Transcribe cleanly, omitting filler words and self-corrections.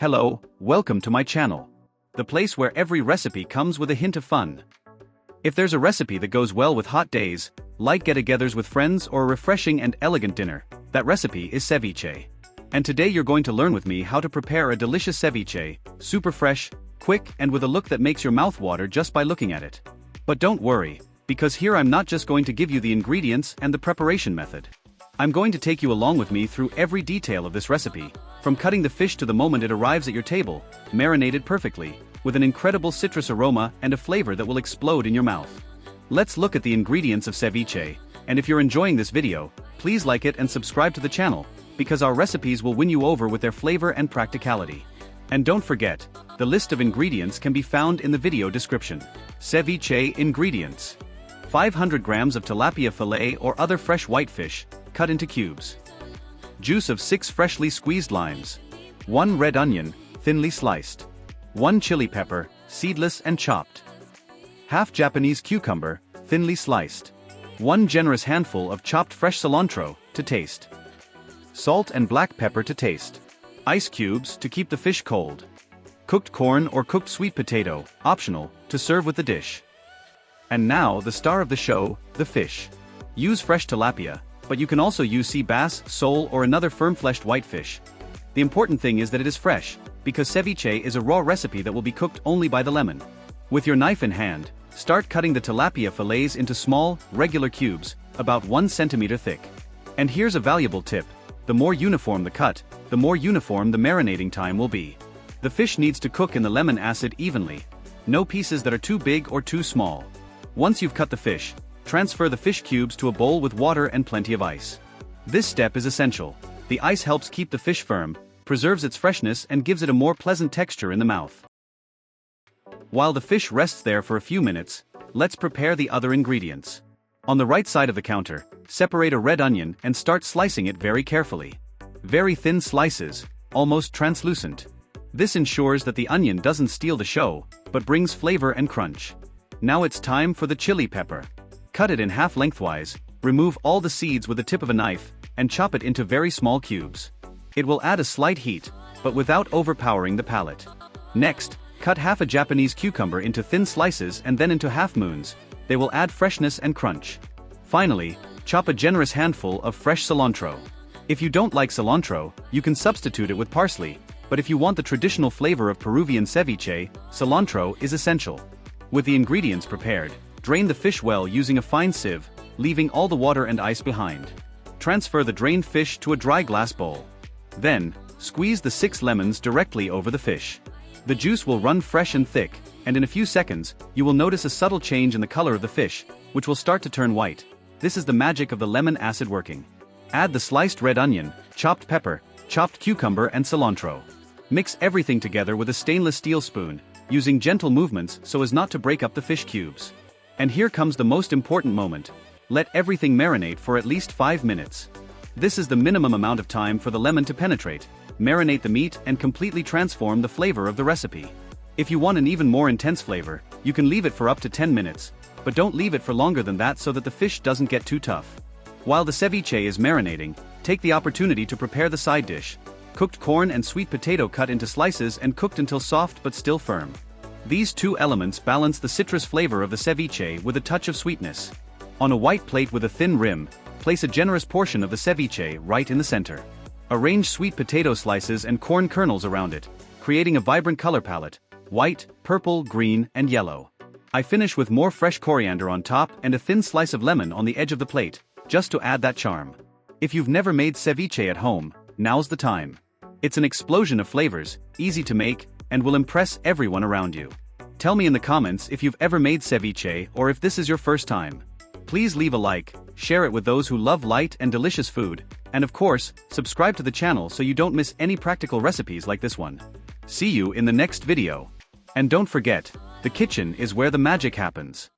Hello, welcome to my channel. The place where every recipe comes with a hint of fun. If there's a recipe that goes well with hot days, like get-togethers with friends or a refreshing and elegant dinner, that recipe is ceviche. And today you're going to learn with me how to prepare a delicious ceviche, super fresh, quick and with a look that makes your mouth water just by looking at it. But don't worry, because here I'm not just going to give you the ingredients and the preparation method. I'm going to take you along with me through every detail of this recipe, from cutting the fish to the moment it arrives at your table, marinated perfectly, with an incredible citrus aroma and a flavor that will explode in your mouth. Let's look at the ingredients of ceviche, and if you're enjoying this video, please like it and subscribe to the channel, because our recipes will win you over with their flavor and practicality. And don't forget, the list of ingredients can be found in the video description. Ceviche ingredients: 500 grams of tilapia fillet or other fresh whitefish, cut into cubes. Juice of 6 freshly squeezed limes. 1 red onion, thinly sliced. 1 chili pepper, seedless and chopped. Half Japanese cucumber, thinly sliced. 1 generous handful of chopped fresh cilantro, to taste. Salt and black pepper to taste. Ice cubes to keep the fish cold. Cooked corn or cooked sweet potato, optional, to serve with the dish. And now the star of the show, the fish. Use fresh tilapia, but you can also use sea bass, sole or another firm-fleshed whitefish. The important thing is that it is fresh, because ceviche is a raw recipe that will be cooked only by the lemon. With your knife in hand, start cutting the tilapia fillets into small, regular cubes, about 1 centimeter thick. And here's a valuable tip: the more uniform the cut, the more uniform the marinating time will be. The fish needs to cook in the lemon acid evenly. No pieces that are too big or too small. Once you've cut the fish, transfer the fish cubes to a bowl with water and plenty of ice. This step is essential. The ice helps keep the fish firm, preserves its freshness and gives it a more pleasant texture in the mouth. While the fish rests there for a few minutes, let's prepare the other ingredients. On the right side of the counter, separate a red onion and start slicing it very carefully. Very thin slices, almost translucent. This ensures that the onion doesn't steal the show, but brings flavor and crunch. Now it's time for the chili pepper. Cut it in half lengthwise, remove all the seeds with the tip of a knife, and chop it into very small cubes. It will add a slight heat, but without overpowering the palate. Next, cut half a Japanese cucumber into thin slices and then into half moons. They will add freshness and crunch. Finally, chop a generous handful of fresh cilantro. If you don't like cilantro, you can substitute it with parsley, but if you want the traditional flavor of Peruvian ceviche, cilantro is essential. With the ingredients prepared, drain the fish well using a fine sieve, leaving all the water and ice behind. Transfer the drained fish to a dry glass bowl. Then, squeeze the 6 lemons directly over the fish. The juice will run fresh and thick, and in a few seconds, you will notice a subtle change in the color of the fish, which will start to turn white. This is the magic of the lemon acid working. Add the sliced red onion, chopped pepper, chopped cucumber and cilantro. Mix everything together with a stainless steel spoon, using gentle movements so as not to break up the fish cubes. And here comes the most important moment. Let everything marinate for at least 5 minutes. This is the minimum amount of time for the lemon to penetrate, marinate the meat and completely transform the flavor of the recipe. If you want an even more intense flavor, you can leave it for up to 10 minutes, but don't leave it for longer than that so that the fish doesn't get too tough. While the ceviche is marinating, take the opportunity to prepare the side dish. Cooked corn and sweet potato cut into slices and cooked until soft but still firm. These two elements balance the citrus flavor of the ceviche with a touch of sweetness. On a white plate with a thin rim, place a generous portion of the ceviche right in the center. Arrange sweet potato slices and corn kernels around it, creating a vibrant color palette: white, purple, green, and yellow. I finish with more fresh coriander on top and a thin slice of lemon on the edge of the plate, just to add that charm. If you've never made ceviche at home, now's the time. It's an explosion of flavors, easy to make, and will impress everyone around you. Tell me in the comments if you've ever made ceviche or if this is your first time. Please leave a like, share it with those who love light and delicious food, and of course, subscribe to the channel so you don't miss any practical recipes like this one. See you in the next video. And don't forget, the kitchen is where the magic happens.